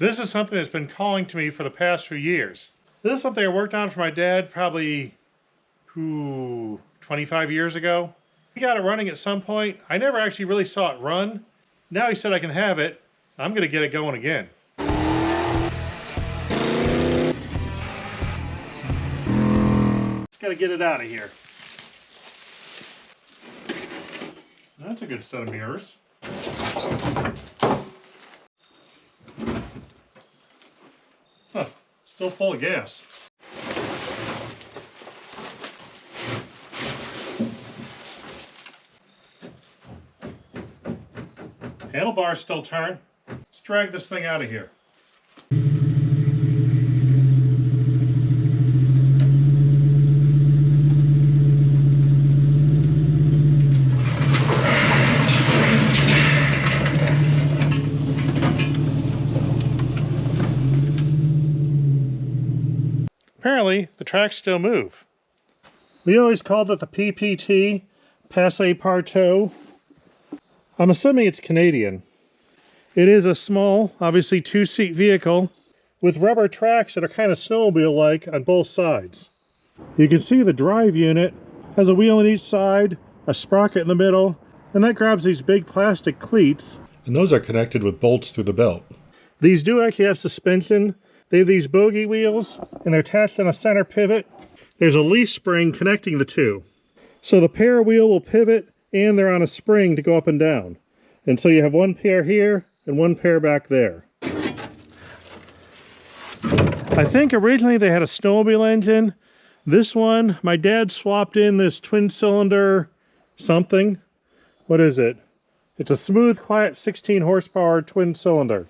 This is something that's been calling to me for the past few years. This is something I worked on for my dad probably 25 years ago. He got it running at some point. I never actually really saw it run. Now he said I can have it. I'm going to get it going again. Just got to get it out of here. That's a good set of mirrors. Huh, still full of gas. Handlebars still turn. Let's drag this thing out of here. Apparently, the tracks still move. We always called it the PPT, PasseParTout. I'm assuming it's Canadian. It is a small, obviously two-seat vehicle with rubber tracks that are kind of snowmobile-like on both sides. You can see the drive unit has a wheel on each side, a sprocket in the middle, and that grabs these big plastic cleats. And those are connected with bolts through the belt. These do actually have suspension. They have these bogey wheels, and they're attached on a center pivot. There's a leaf spring connecting the two. So the pair wheel will pivot, and they're on a spring to go up and down. And so you have one pair here, and one pair back there. I think originally they had a snowmobile engine. This one, my dad swapped in this twin cylinder something. What is it? It's a smooth, quiet 16 horsepower twin cylinder.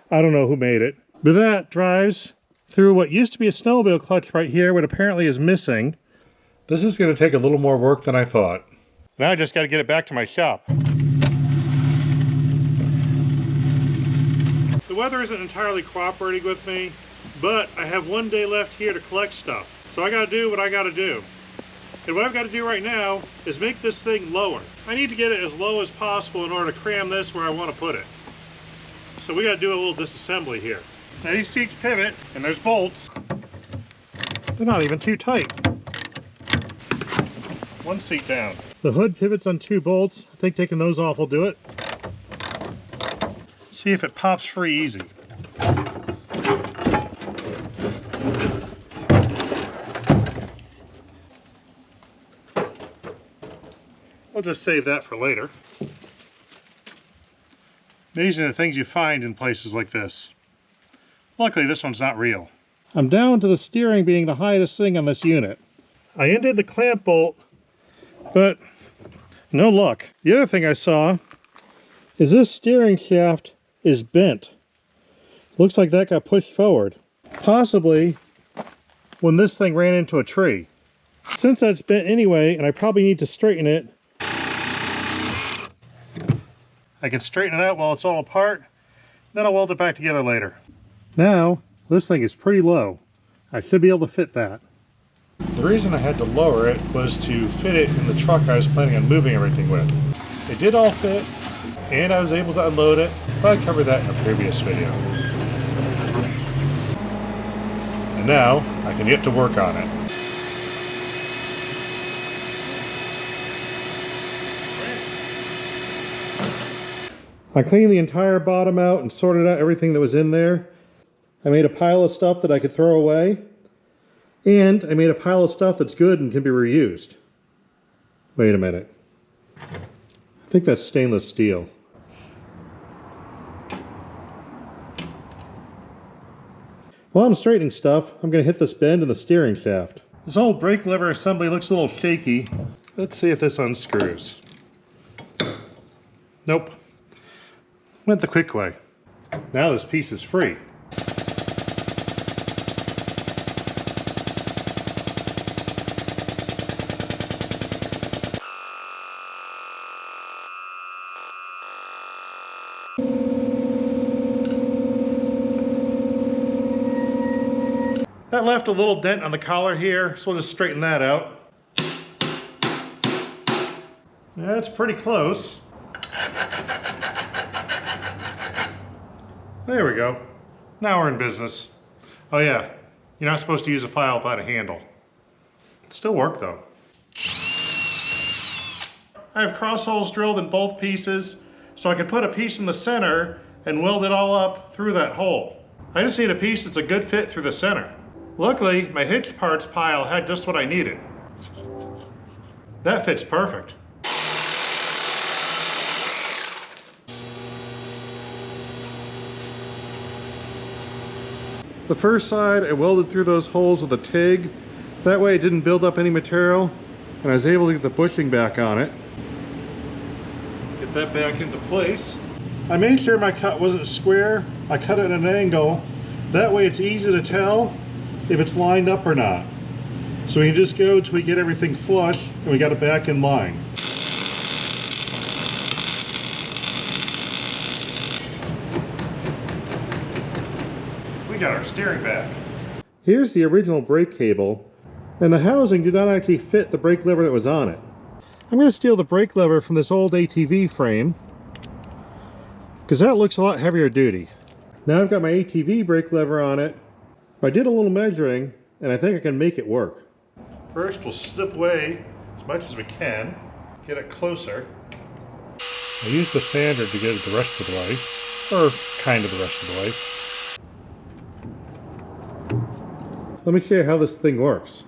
I don't know who made it. But that drives through what used to be a snowmobile clutch right here, but apparently is missing. This is going to take a little more work than I thought. Now I just got to get it back to my shop. The weather isn't entirely cooperating with me, but I have one day left here to collect stuff. So I got to do what I got to do. And what I've got to do right now is make this thing lower. I need to get it as low as possible in order to cram this where I want to put it. So we got to do a little disassembly here. Now these seats pivot, and there's bolts. They're not even too tight. One seat down. The hood pivots on two bolts. I think taking those off will do it. See if it pops free easy. We'll just save that for later. These are the things you find in places like this. Luckily, this one's not real. I'm down to the steering being the highest thing on this unit. I undid the clamp bolt, but no luck. The other thing I saw is this steering shaft is bent. Looks like that got pushed forward. Possibly when this thing ran into a tree. Since that's bent anyway, and I probably need to straighten it, I can straighten it out while it's all apart, then I'll weld it back together later. Now, this thing is pretty low. I should be able to fit that. The reason I had to lower it was to fit it in the truck I was planning on moving everything with. It did all fit, and I was able to unload it, but I covered that in a previous video. And now, I can get to work on it. I cleaned the entire bottom out and sorted out everything that was in there. I made a pile of stuff that I could throw away, and I made a pile of stuff that's good and can be reused. Wait a minute. I think that's stainless steel. While I'm straightening stuff, I'm going to hit this bend in the steering shaft. This old brake lever assembly looks a little shaky. Let's see if this unscrews. Nope. Went the quick way. Now this piece is free. That left a little dent on the collar here, so we'll just straighten that out. That's pretty close. There we go. Now we're in business. Oh yeah, you're not supposed to use a file without a handle. It still worked though. I have cross holes drilled in both pieces so I can put a piece in the center and weld it all up through that hole. I just need a piece that's a good fit through the center. Luckily, my hitch parts pile had just what I needed. That fits perfect. The first side I welded through those holes with a TIG. That way it didn't build up any material and I was able to get the bushing back on it. Get that back into place. I made sure my cut wasn't square. I cut it at an angle. That way it's easy to tell if it's lined up or not. So we can just go till we get everything flush and we got it back in line. We got our steering back. Here's the original brake cable, and the housing did not actually fit the brake lever that was on it. I'm going to steal the brake lever from this old ATV frame, because that looks a lot heavier duty. Now I've got my ATV brake lever on it. I did a little measuring, and I think I can make it work. First, we'll snip away as much as we can, get it closer. I used the sander to get it the rest of the way, or kind of the rest of the way. Let me show you how this thing works.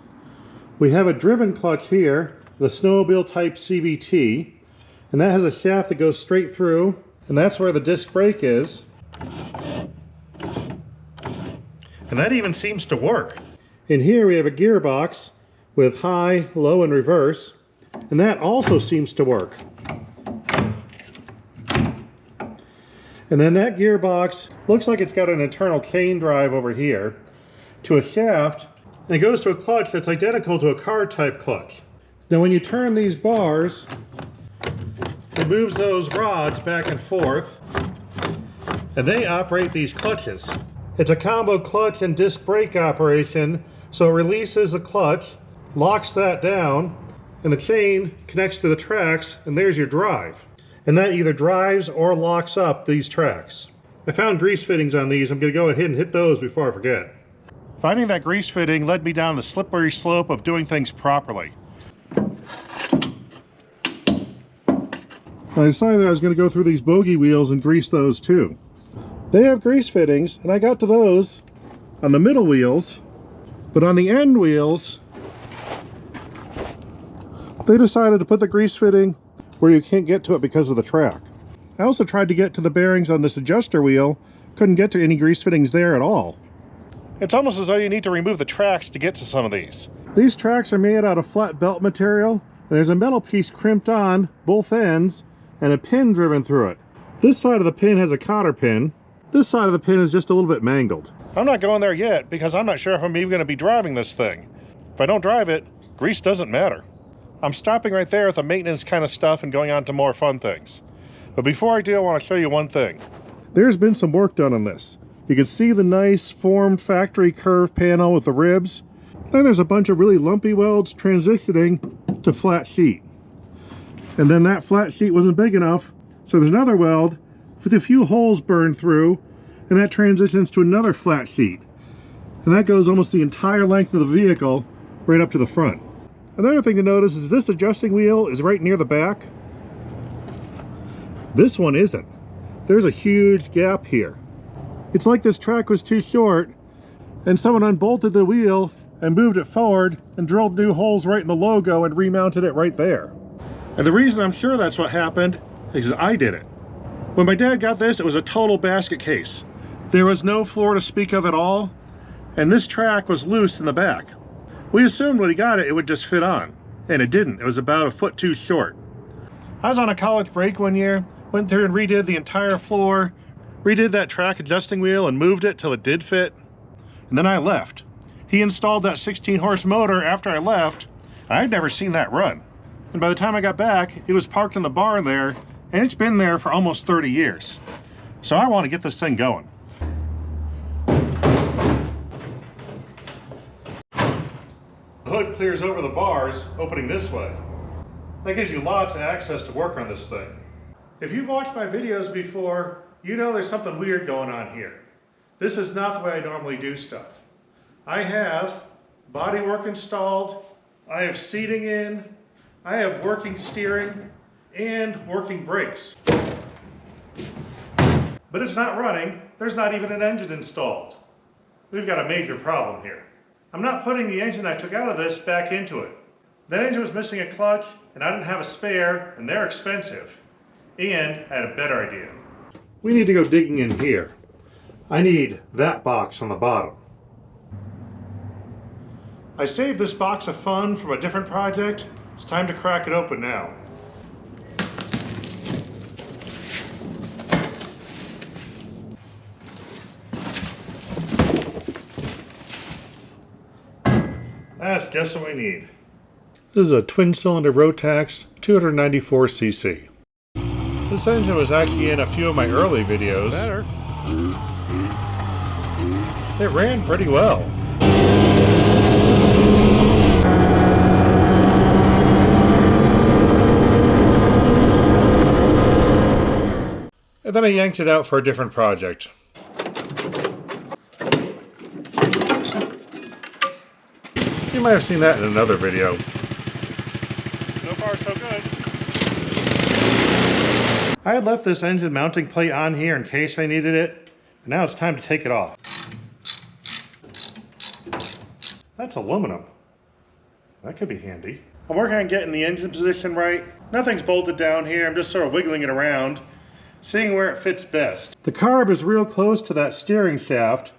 We have a driven clutch here, the snowmobile type CVT, and that has a shaft that goes straight through, and that's where the disc brake is. And that even seems to work. In here we have a gearbox with high, low, and reverse, and that also seems to work. And then that gearbox looks like it's got an internal chain drive over here to a shaft, and it goes to a clutch that's identical to a car type clutch. Now when you turn these bars, it moves those rods back and forth, and they operate these clutches. It's a combo clutch and disc brake operation, so it releases the clutch, locks that down, and the chain connects to the tracks, and there's your drive. And that either drives or locks up these tracks. I found grease fittings on these. I'm going to go ahead and hit those before I forget. Finding that grease fitting led me down the slippery slope of doing things properly. I decided I was going to go through these bogey wheels and grease those too. They have grease fittings, and I got to those on the middle wheels, but on the end wheels, they decided to put the grease fitting where you can't get to it because of the track. I also tried to get to the bearings on this adjuster wheel, couldn't get to any grease fittings there at all. It's almost as though you need to remove the tracks to get to some of these. These tracks are made out of flat belt material, and there's a metal piece crimped on both ends and a pin driven through it. This side of the pin has a cotter pin. This side of the pin is just a little bit mangled. I'm not going there yet because I'm not sure if I'm even going to be driving this thing. If I don't drive it, grease doesn't matter. I'm stopping right there with the maintenance kind of stuff and going on to more fun things. But before I do, I want to show you one thing. There's been some work done on this. You can see the nice formed factory curve panel with the ribs. Then there's a bunch of really lumpy welds transitioning to flat sheet. And then that flat sheet wasn't big enough, so there's another weld with a few holes burned through, and that transitions to another flat sheet. And that goes almost the entire length of the vehicle right up to the front. Another thing to notice is this adjusting wheel is right near the back. This one isn't. There's a huge gap here. It's like this track was too short and someone unbolted the wheel and moved it forward and drilled new holes right in the logo and remounted it right there. And the reason I'm sure that's what happened is I did it. When my dad got this, it was a total basket case. There was no floor to speak of at all, and this track was loose in the back. We assumed when he got it, it would just fit on, and it didn't. It was about a foot too short. I was on a college break one year, went through and redid the entire floor, redid that track adjusting wheel and moved it till it did fit, and then I left. He installed that 16-horse motor after I left. I'd never seen that run. And by the time I got back, it was parked in the barn there, and it's been there for almost 30 years. So I want to get this thing going. The hood clears over the bars, opening this way. That gives you lots of access to work on this thing. If you've watched my videos before, you know there's something weird going on here. This is not the way I normally do stuff. I have bodywork installed, I have seating in, I have working steering, and working brakes. But it's not running, there's not even an engine installed. We've got a major problem here. I'm not putting the engine I took out of this back into it. That engine was missing a clutch, and I didn't have a spare, and they're expensive. And I had a better idea. We need to go digging in here. I need that box on the bottom. I saved this box of fun from a different project. It's time to crack it open now. That's just what we need. This is a twin-cylinder Rotax 294cc. This engine was actually in a few of my early videos. Better. It ran pretty well. And then I yanked it out for a different project. You might have seen that in another video. So far, so good. I had left this engine mounting plate on here in case I needed it, but now it's time to take it off. That's aluminum. That could be handy. I'm working on getting the engine position right. Nothing's bolted down here. I'm just sort of wiggling it around, seeing where it fits best. The carb is real close to that steering shaft,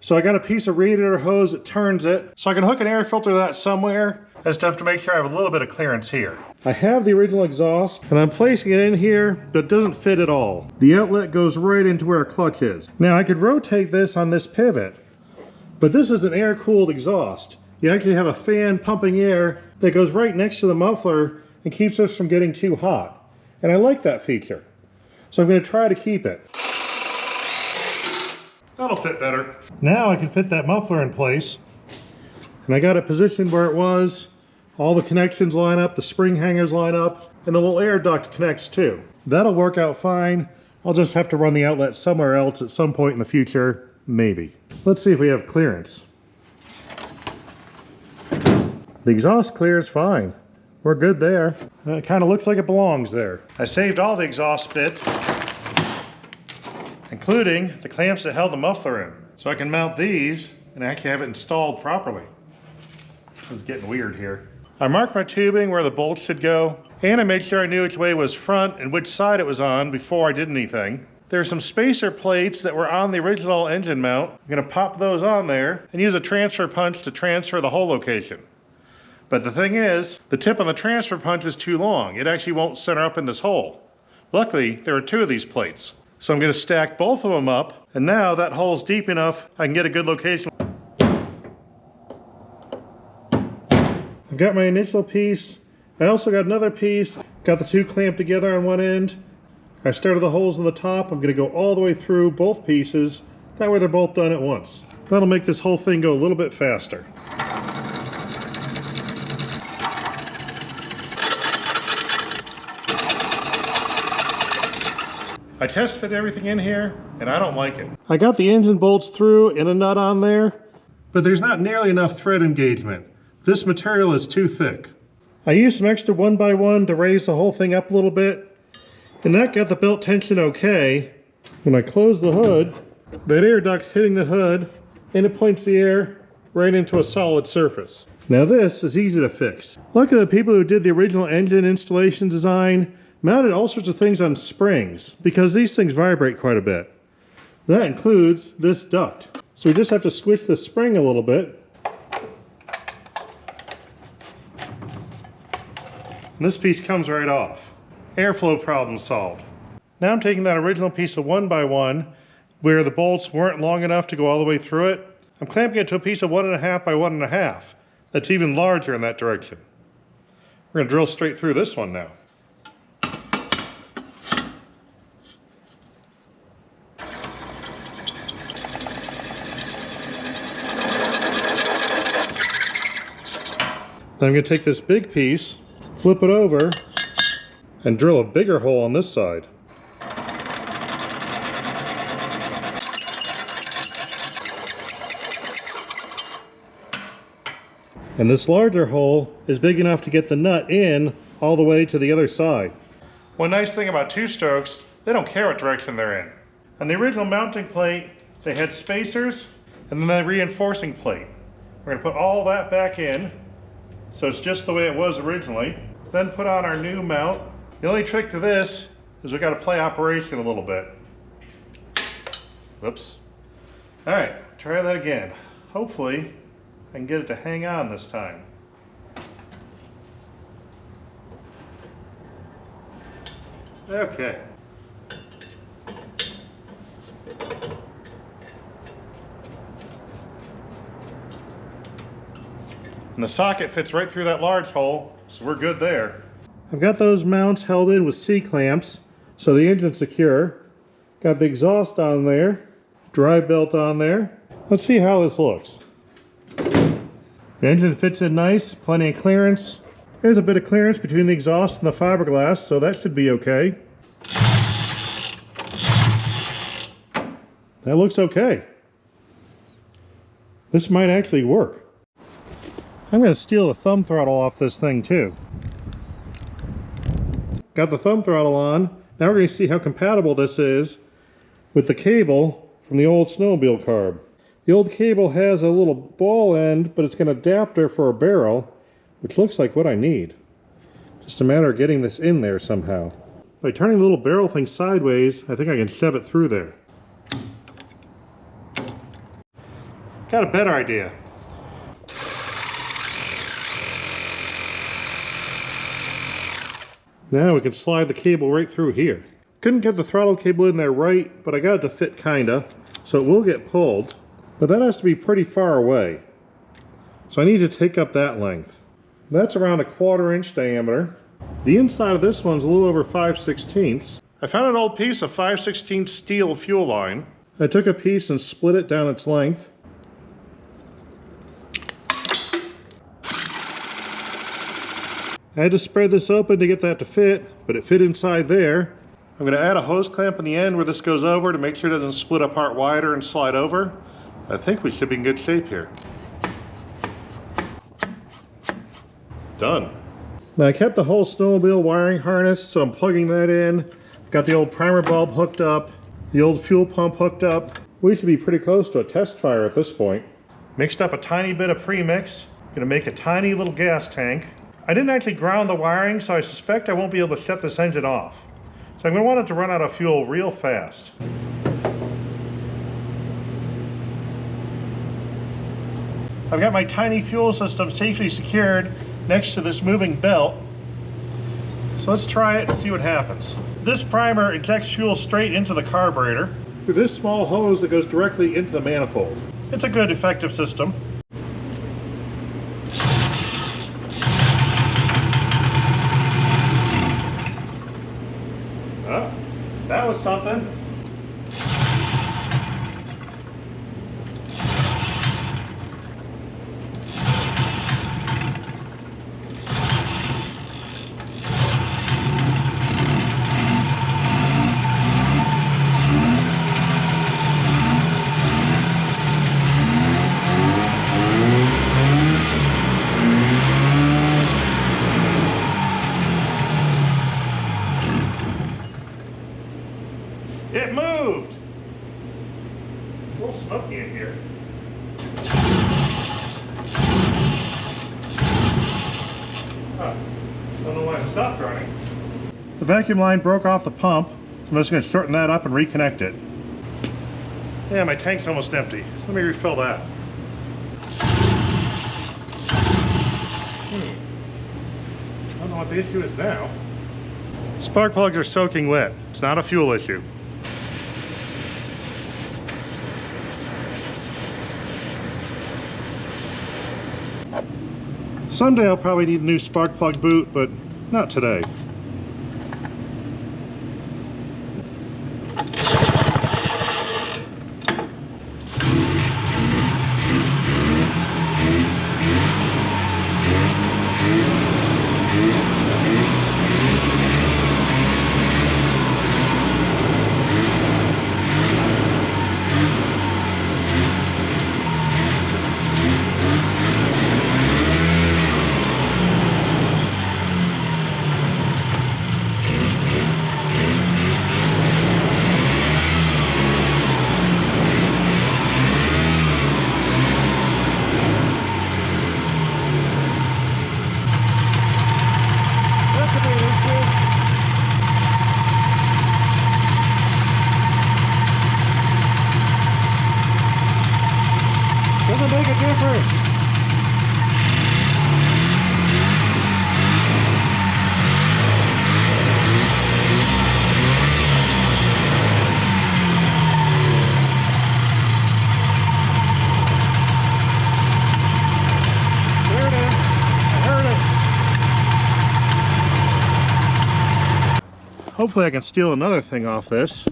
so I got a piece of radiator hose that turns it, so I can hook an air filter to that somewhere. I just have to make sure I have a little bit of clearance here. I have the original exhaust, and I'm placing it in here, but it doesn't fit at all. The outlet goes right into where a clutch is. Now I could rotate this on this pivot, but this is an air-cooled exhaust. You actually have a fan pumping air that goes right next to the muffler and keeps us from getting too hot. And I like that feature. So I'm going to try to keep it. That'll fit better. Now I can fit that muffler in place. And I got it positioned where it was. All the connections line up, the spring hangers line up, and the little air duct connects too. That'll work out fine. I'll just have to run the outlet somewhere else at some point in the future, maybe. Let's see if we have clearance. The exhaust clears fine. We're good there. It kind of looks like it belongs there. I saved all the exhaust bits, including the clamps that held the muffler in. So I can mount these and actually have it installed properly. This is getting weird here. I marked my tubing where the bolts should go, and I made sure I knew which way was front and which side it was on before I did anything. There are some spacer plates that were on the original engine mount. I'm going to pop those on there and use a transfer punch to transfer the hole location. But the thing is, the tip on the transfer punch is too long. It actually won't center up in this hole. Luckily, there are two of these plates. So I'm going to stack both of them up, and now that hole's deep enough I can get a good location. I've got my initial piece. I also got another piece. Got the two clamped together on one end. I started the holes on the top. I'm going to go all the way through both pieces. That way they're both done at once. That'll make this whole thing go a little bit faster. I test fit everything in here, and I don't like it. I got the engine bolts through and a nut on there, but there's not nearly enough thread engagement. This material is too thick. I used some extra 1x1 to raise the whole thing up a little bit, and that got the belt tension okay. When I close the hood, that air duct's hitting the hood, and it points the air right into a solid surface. Now this is easy to fix. Luckily, the people who did the original engine installation design mounted all sorts of things on springs, because these things vibrate quite a bit. That includes this duct. So we just have to squish the spring a little bit. And this piece comes right off. Airflow problem solved. Now I'm taking that original piece of 1x1, where the bolts weren't long enough to go all the way through it. I'm clamping it to a piece of 1.5 by 1.5. That's even larger in that direction. We're going to drill straight through this one now. Then I'm going to take this big piece, flip it over, and drill a bigger hole on this side. And this larger hole is big enough to get the nut in all the way to the other side. One nice thing about two-strokes, they don't care what direction they're in. On the original mounting plate, they had spacers and then the reinforcing plate. We're going to put all that back in, so it's just the way it was originally. Then put on our new mount. The only trick to this is we got to play operation a little bit. Whoops. All right, try that again. Hopefully, I can get it to hang on this time. Okay. And the socket fits right through that large hole, so we're good there. I've got those mounts held in with C-clamps, so the engine's secure. Got the exhaust on there, drive belt on there. Let's see how this looks. The engine fits in nice, plenty of clearance. There's a bit of clearance between the exhaust and the fiberglass, so that should be okay. That looks okay. This might actually work. I'm going to steal the thumb throttle off this thing too. Got the thumb throttle on. Now we're going to see how compatible this is with the cable from the old snowmobile carb. The old cable has a little ball end, but it's got an adapter for a barrel, which looks like what I need. Just a matter of getting this in there somehow. By turning the little barrel thing sideways, I think I can shove it through there. Got a better idea. Now we can slide the cable right through here. Couldn't get the throttle cable in there right, but I got it to fit kinda, so it will get pulled. But that has to be pretty far away. So I need to take up that length. That's around a 1/4 inch diameter. The inside of this one's a little over 5/16. I found an old piece of 5/16 steel fuel line. I took a piece and split it down its length. I had to spread this open to get that to fit, but it fit inside there. I'm going to add a hose clamp in the end where this goes over to make sure it doesn't split apart wider and slide over. I think we should be in good shape here. Done. Now I kept the whole snowmobile wiring harness, so I'm plugging that in. Got the old primer bulb hooked up, the old fuel pump hooked up. We should be pretty close to a test fire at this point. Mixed up a tiny bit of premix. Gonna make a tiny little gas tank. I didn't actually ground the wiring, so I suspect I won't be able to shut this engine off. So I'm going to want it to run out of fuel real fast. I've got my tiny fuel system safely secured next to this moving belt. So let's try it and see what happens. This primer injects fuel straight into the carburetor through this small hose that goes directly into the manifold. It's a good, effective system. That was something. It moved! A little smoky in here. Huh. Don't know why it stopped running. The vacuum line broke off the pump, so I'm just going to shorten that up and reconnect it. Yeah, my tank's almost empty. Let me refill that. I don't know what the issue is now. Spark plugs are soaking wet. It's not a fuel issue. Someday I'll probably need a new spark plug boot, but not today. make a difference. There it is. I heard it. Hopefully I can steal another thing off this.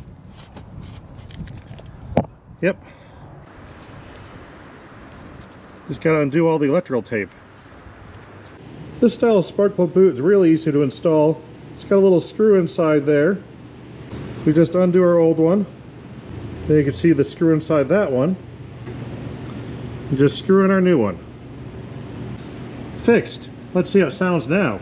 Yep. Just gotta undo all the electrical tape. This style of spark plug boot is really easy to install. It's got a little screw inside there. So we just undo our old one. Then you can see the screw inside that one. And just screw in our new one. Fixed. Let's see how it sounds now.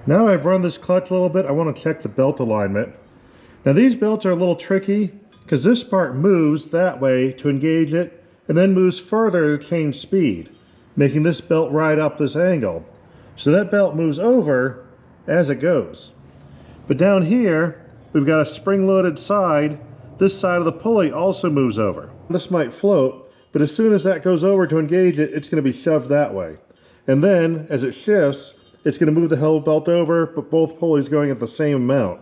Now I've run this clutch a little bit, I want to check the belt alignment. Now these belts are a little tricky because this part moves that way to engage it and then moves further to change speed, making this belt ride up this angle. So that belt moves over as it goes. But down here, we've got a spring-loaded side. This side of the pulley also moves over. This might float, but as soon as that goes over to engage it, it's going to be shoved that way. And then, as it shifts, it's going to move the whole belt over, but both pulleys going at the same amount.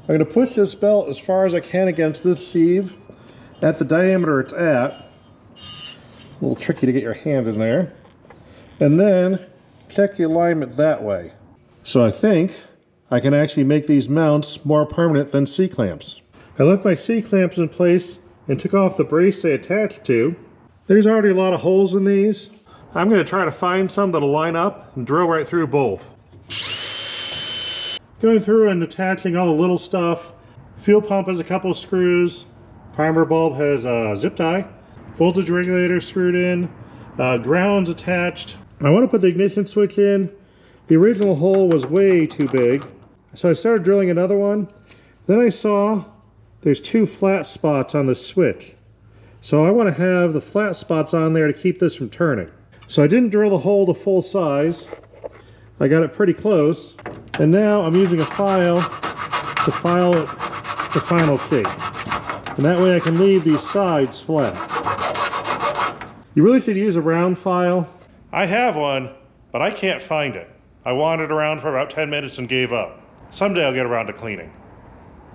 I'm going to push this belt as far as I can against this sheave at the diameter it's at. A little tricky to get your hand in there. And then check the alignment that way. So I think I can actually make these mounts more permanent than C-clamps. I left my C-clamps in place and took off the brace they attached to. There's already a lot of holes in these. I'm going to try to find some that'll line up and drill right through both. Going through and attaching all the little stuff. Fuel pump has a couple of screws. Primer bulb has a zip tie. Voltage regulator screwed in. Ground's attached. I want to put the ignition switch in. The original hole was way too big, so I started drilling another one. Then I saw there's two flat spots on the switch. So I want to have the flat spots on there to keep this from turning. So I didn't drill the hole to full size. I got it pretty close. And now I'm using a file to file it to final shape. And that way I can leave these sides flat. You really should use a round file. I have one, but I can't find it. I wandered around for about 10 minutes and gave up. Someday I'll get around to cleaning.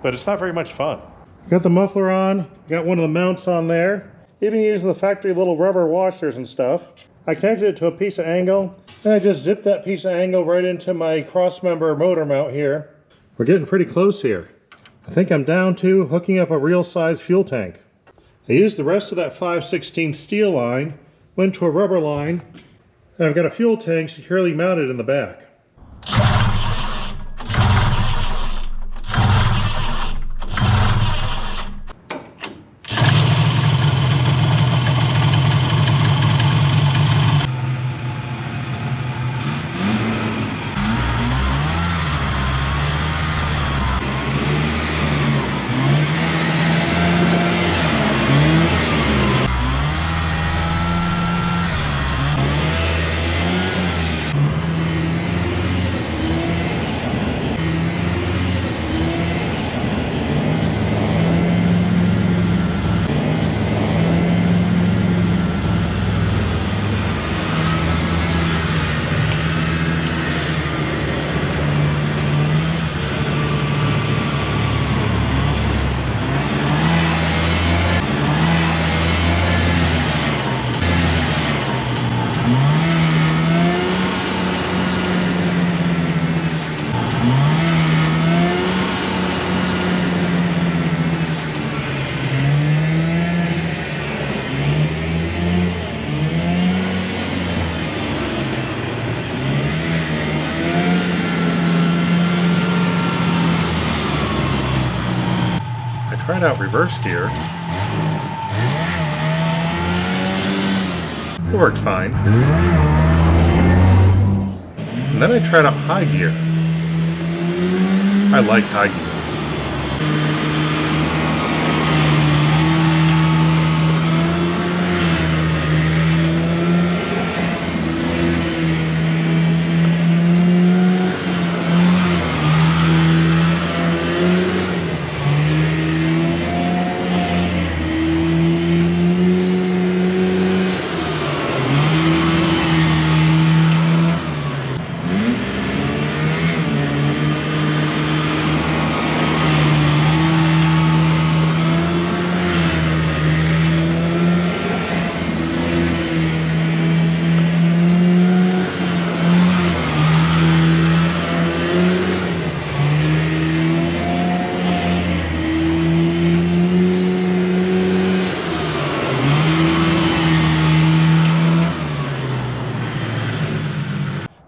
But it's not very much fun. Got the muffler on, got one of the mounts on there. Even using the factory little rubber washers and stuff. I connected it to a piece of angle, and I just zipped that piece of angle right into my cross-member motor mount here. We're getting pretty close here. I think I'm down to hooking up a real-size fuel tank. I used the rest of that 5/16 steel line, went to a rubber line, and I've got a fuel tank securely mounted in the back. Tried out reverse gear. It worked fine. And then I tried out high gear. I like high gear.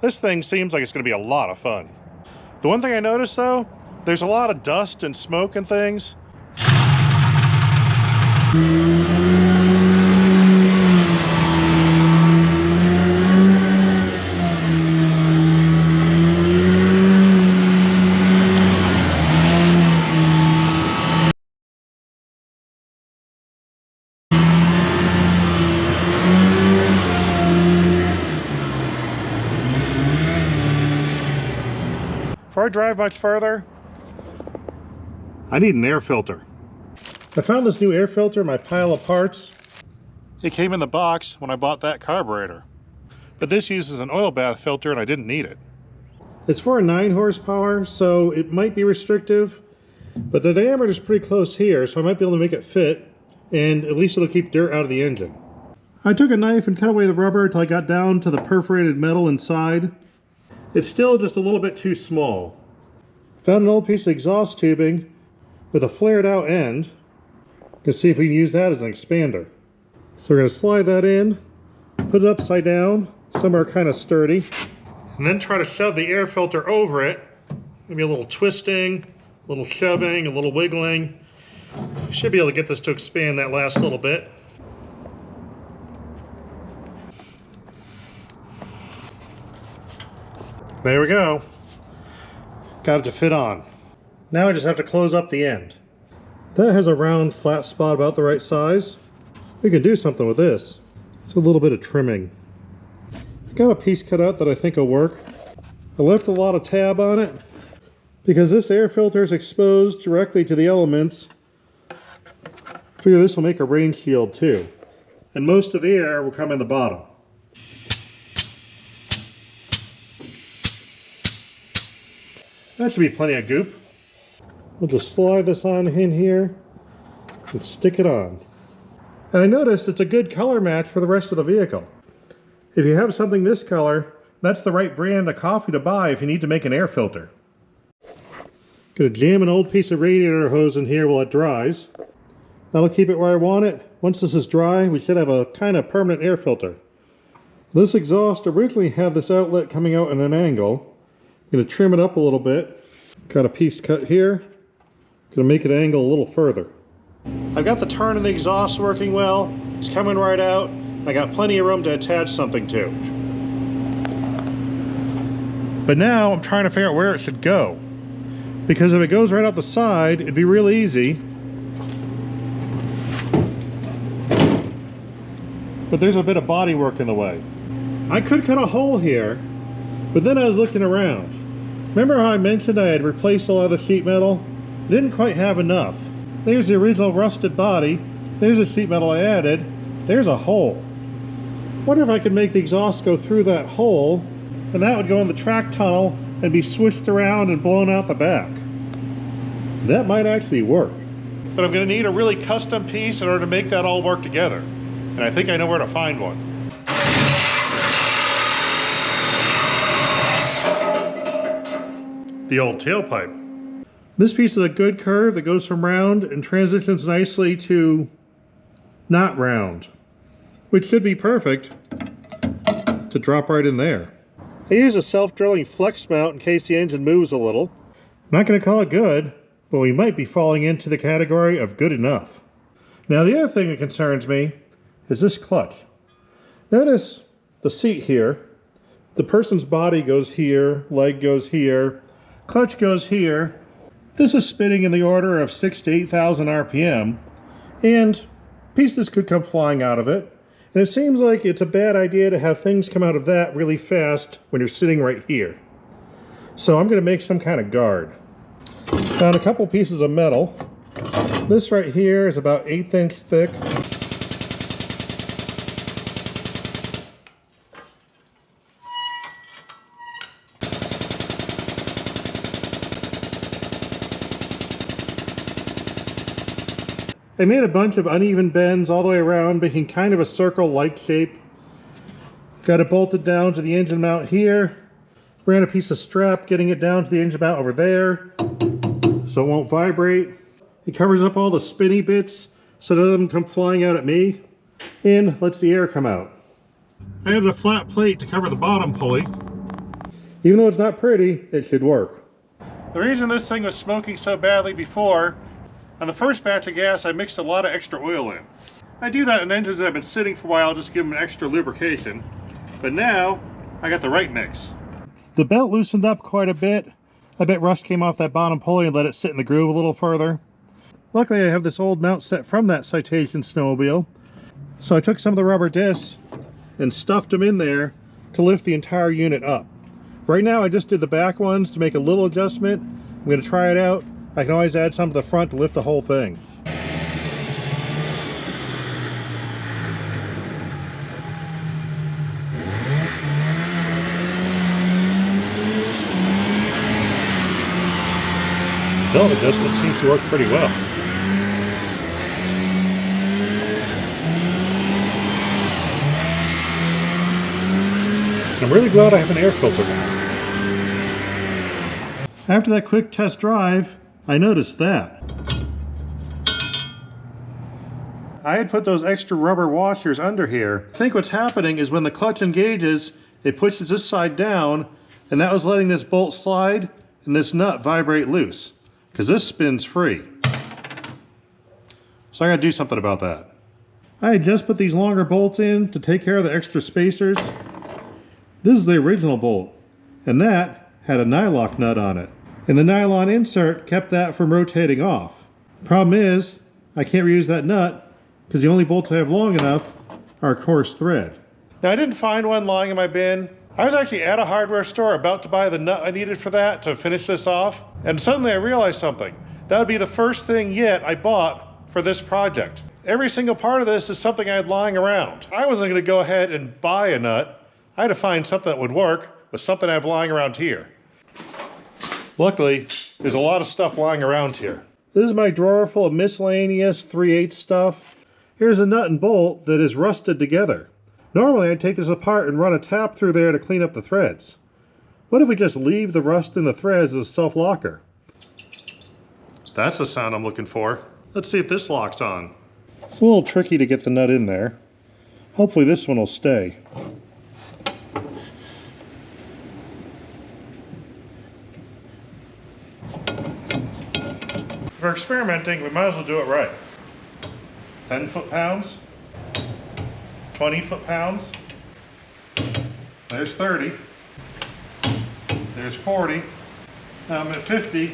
This thing seems like it's going to be a lot of fun. The one thing I noticed though, there's a lot of dust and smoke and things. Before I drive much further, I need an air filter. I found this new air filter in my pile of parts. It came in the box when I bought that carburetor. But this uses an oil bath filter and I didn't need it. It's for a 9 horsepower, so it might be restrictive, but the diameter is pretty close here, so I might be able to make it fit, and at least it'll keep dirt out of the engine. I took a knife and cut away the rubber until I got down to the perforated metal inside. It's still just a little bit too small. Found an old piece of exhaust tubing with a flared out end. Let's see if we can use that as an expander. So we're going to slide that in, put it upside down, somewhere kind of sturdy, and then try to shove the air filter over it. Maybe a little twisting, a little shoving, a little wiggling. We should be able to get this to expand that last little bit. There we go. Got it to fit on. Now I just have to close up the end. That has a round flat spot about the right size. We can do something with this. It's a little bit of trimming. I got a piece cut out that I think will work. I left a lot of tab on it because this air filter is exposed directly to the elements. I figure this will make a rain shield too. And most of the air will come in the bottom. That should be plenty of goop. We'll just slide this on in here and stick it on. And I noticed it's a good color match for the rest of the vehicle. If you have something this color, that's the right brand of coffee to buy if you need to make an air filter. Gonna jam an old piece of radiator hose in here while it dries. That'll keep it where I want it. Once this is dry, we should have a kind of permanent air filter. This exhaust originally had this outlet coming out at an angle. I'm going to trim it up a little bit. Got a piece cut here. Going to make it angle a little further. I've got the turn in the exhaust working well. It's coming right out. I got plenty of room to attach something to. But now I'm trying to figure out where it should go. Because if it goes right out the side, it'd be real easy. But there's a bit of body work in the way. I could cut a hole here, but then I was looking around. Remember how I mentioned I had replaced a lot of the sheet metal? I didn't quite have enough. There's the original rusted body. There's the sheet metal I added. There's a hole. Wonder if I could make the exhaust go through that hole, and that would go in the track tunnel and be swished around and blown out the back. That might actually work. But I'm going to need a really custom piece in order to make that all work together. And I think I know where to find one. The old tailpipe. This piece is a good curve that goes from round and transitions nicely to not round, which should be perfect to drop right in there. I use a self-drilling flex mount in case the engine moves a little. I'm not going to call it good, but we might be falling into the category of good enough. Now the other thing that concerns me is this clutch. Notice the seat here. The person's body goes here, leg goes here, clutch goes here. This is spinning in the order of 6,000 to 8,000 RPM, and pieces could come flying out of it. And it seems like it's a bad idea to have things come out of that really fast when you're sitting right here. So I'm going to make some kind of guard. Found a couple pieces of metal. This right here is about 1/8 inch thick. I made a bunch of uneven bends all the way around, making kind of a circle-like shape. Got it bolted down to the engine mount here. Ran a piece of strap getting it down to the engine mount over there so it won't vibrate. It covers up all the spinny bits so none of them come flying out at me, and lets the air come out. I added a flat plate to cover the bottom pulley. Even though it's not pretty, it should work. The reason this thing was smoking so badly before, on the first batch of gas I mixed a lot of extra oil in. I do that in engines that have been sitting for a while just to give them an extra lubrication. But now, I got the right mix. The belt loosened up quite a bit. I bet rust came off that bottom pulley and let it sit in the groove a little further. Luckily I have this old mount set from that Citation snowmobile. So I took some of the rubber discs and stuffed them in there to lift the entire unit up. Right now I just did the back ones to make a little adjustment. I'm going to try it out. I can always add some to the front to lift the whole thing. The belt adjustment seems to work pretty well. I'm really glad I have an air filter now. After that quick test drive, I noticed that. I had put those extra rubber washers under here. I think what's happening is when the clutch engages, it pushes this side down, and that was letting this bolt slide and this nut vibrate loose, because this spins free. So I gotta do something about that. I had just put these longer bolts in to take care of the extra spacers. This is the original bolt, and that had a nylock nut on it. And the nylon insert kept that from rotating off. Problem is, I can't reuse that nut because the only bolts I have long enough are coarse thread. Now I didn't find one lying in my bin. I was actually at a hardware store about to buy the nut I needed for that to finish this off, and suddenly I realized something. That would be the first thing yet I bought for this project. Every single part of this is something I had lying around. I wasn't going to go ahead and buy a nut. I had to find something that would work with something I have lying around here. Luckily, there's a lot of stuff lying around here. This is my drawer full of miscellaneous 3/8 stuff. Here's a nut and bolt that is rusted together. Normally I'd take this apart and run a tap through there to clean up the threads. What if we just leave the rust in the threads as a self-locker? That's the sound I'm looking for. Let's see if this locks on. It's a little tricky to get the nut in there. Hopefully this one will stay. If we're experimenting, we might as well do it right. 10 foot-pounds, 20 foot-pounds, there's 30, there's 40, now I'm at 50.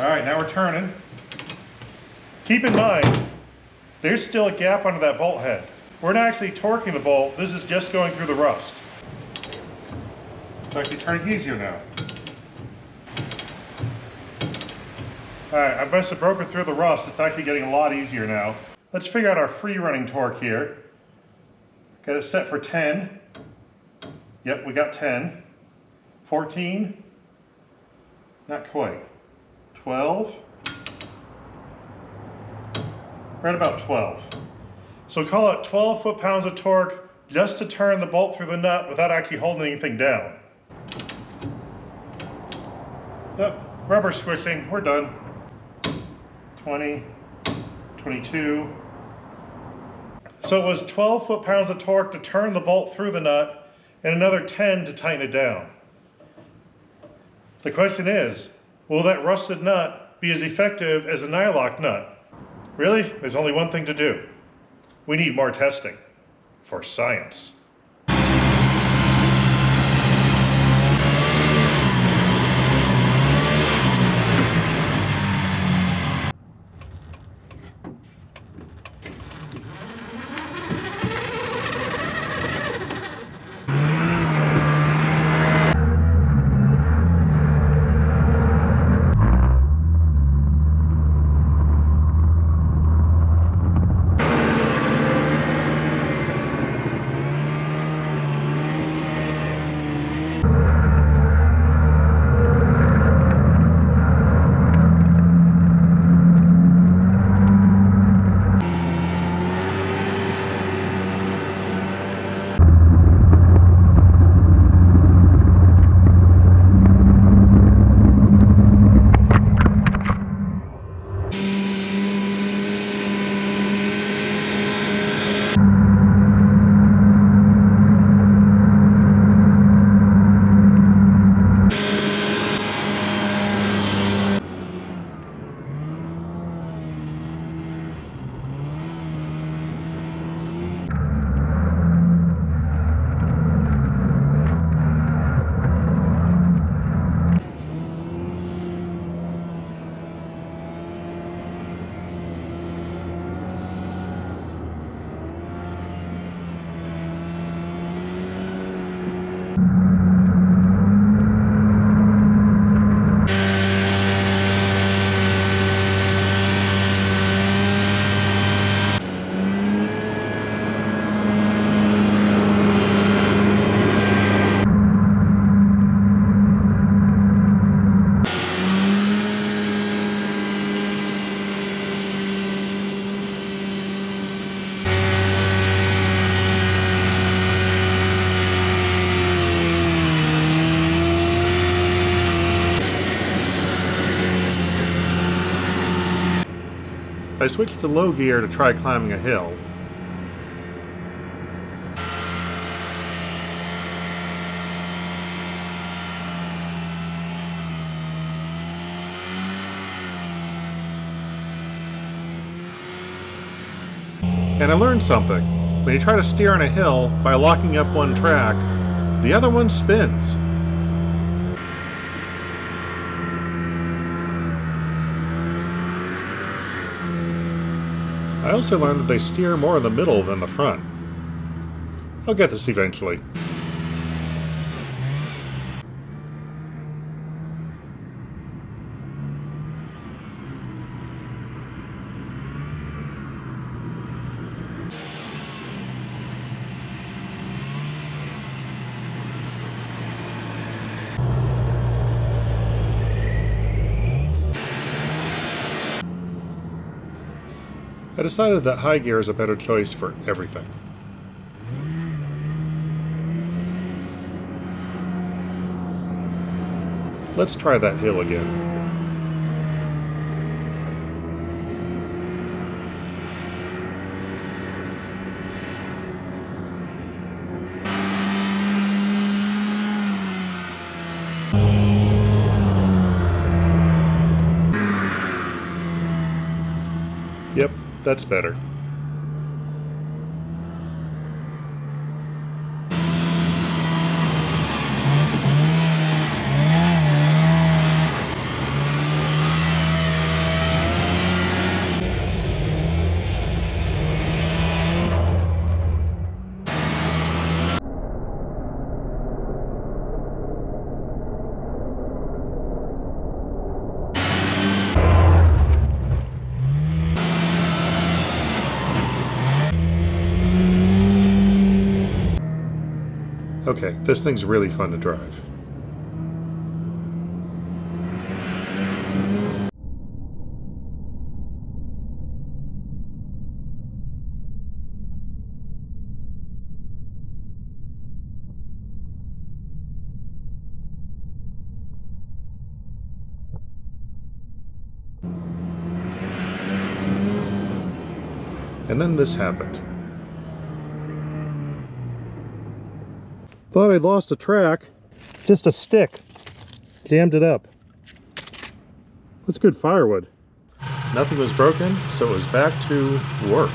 All right, now we're turning. Keep in mind, there's still a gap under that bolt head. We're not actually torquing the bolt, this is just going through the rust. It's actually turning easier now. Alright, I must have broken through the rust. It's actually getting a lot easier now. Let's figure out our free running torque here. Got it set for 10. Yep, we got 10. 14. Not quite. 12. Right about 12. So call it 12 foot-pounds of torque just to turn the bolt through the nut without actually holding anything down. Yep, rubber squishing, we're done. 20, 22. So it was 12 foot-pounds of torque to turn the bolt through the nut and another 10 to tighten it down. The question is, will that rusted nut be as effective as a nylock nut? Really? There's only one thing to do. We need more testing for science. I switched to low gear to try climbing a hill. And I learned something. When you try to steer on a hill by locking up one track, the other one spins. I also learned that they steer more in the middle than the front. I'll get this eventually. I decided that high gear is a better choice for everything. Let's try that hill again. Yep, that's better. Okay, this thing's really fun to drive. And then this happened. Thought I'd lost a track. Just a stick. Jammed it up. That's good firewood. Nothing was broken, so it was back to work.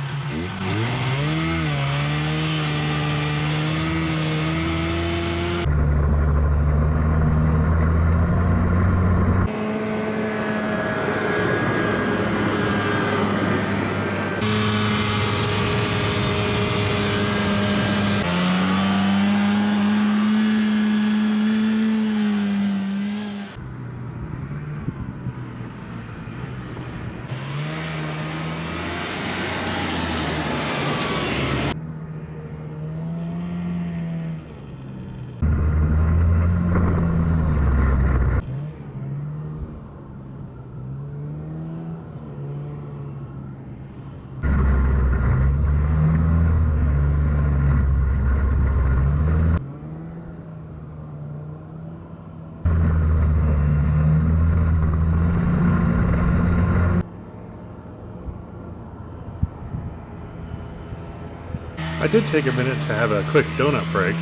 I did take a minute to have a quick donut break,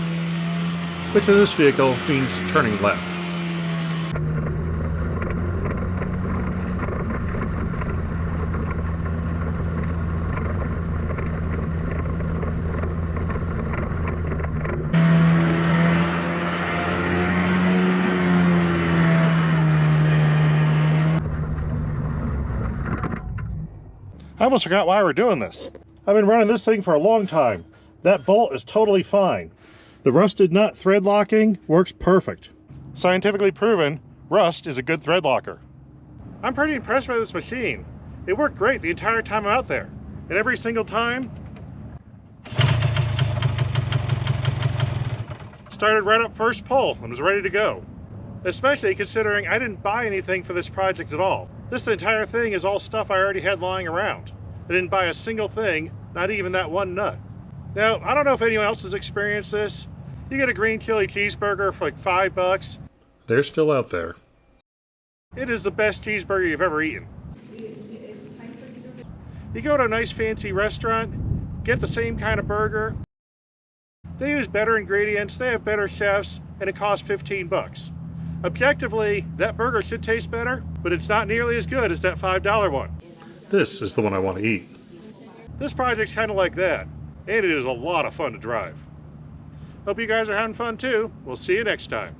which in this vehicle means turning left. I almost forgot why we're doing this. I've been running this thing for a long time. That bolt is totally fine. The rusted nut thread locking works perfect. Scientifically proven, rust is a good thread locker. I'm pretty impressed by this machine. It worked great the entire time I'm out there. And every single time, started right up first pull and was ready to go. Especially considering I didn't buy anything for this project at all. This entire thing is all stuff I already had lying around. I didn't buy a single thing, not even that one nut. Now, I don't know if anyone else has experienced this. You get a green chili cheeseburger for like $5. They're still out there. It is the best cheeseburger you've ever eaten. You go to a nice fancy restaurant, get the same kind of burger. They use better ingredients, they have better chefs, and it costs 15 bucks. Objectively, that burger should taste better, but it's not nearly as good as that $5 one. This is the one I want to eat. This project's kind of like that, and it is a lot of fun to drive. Hope you guys are having fun too. We'll see you next time.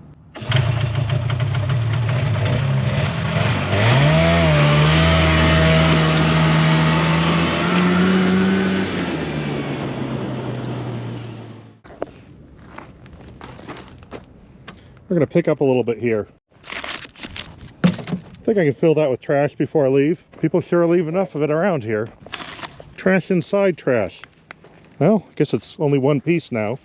We're going to pick up a little bit here. I think I can fill that with trash before I leave. People sure leave enough of it around here. Trash inside trash. Well, I guess it's only one piece now.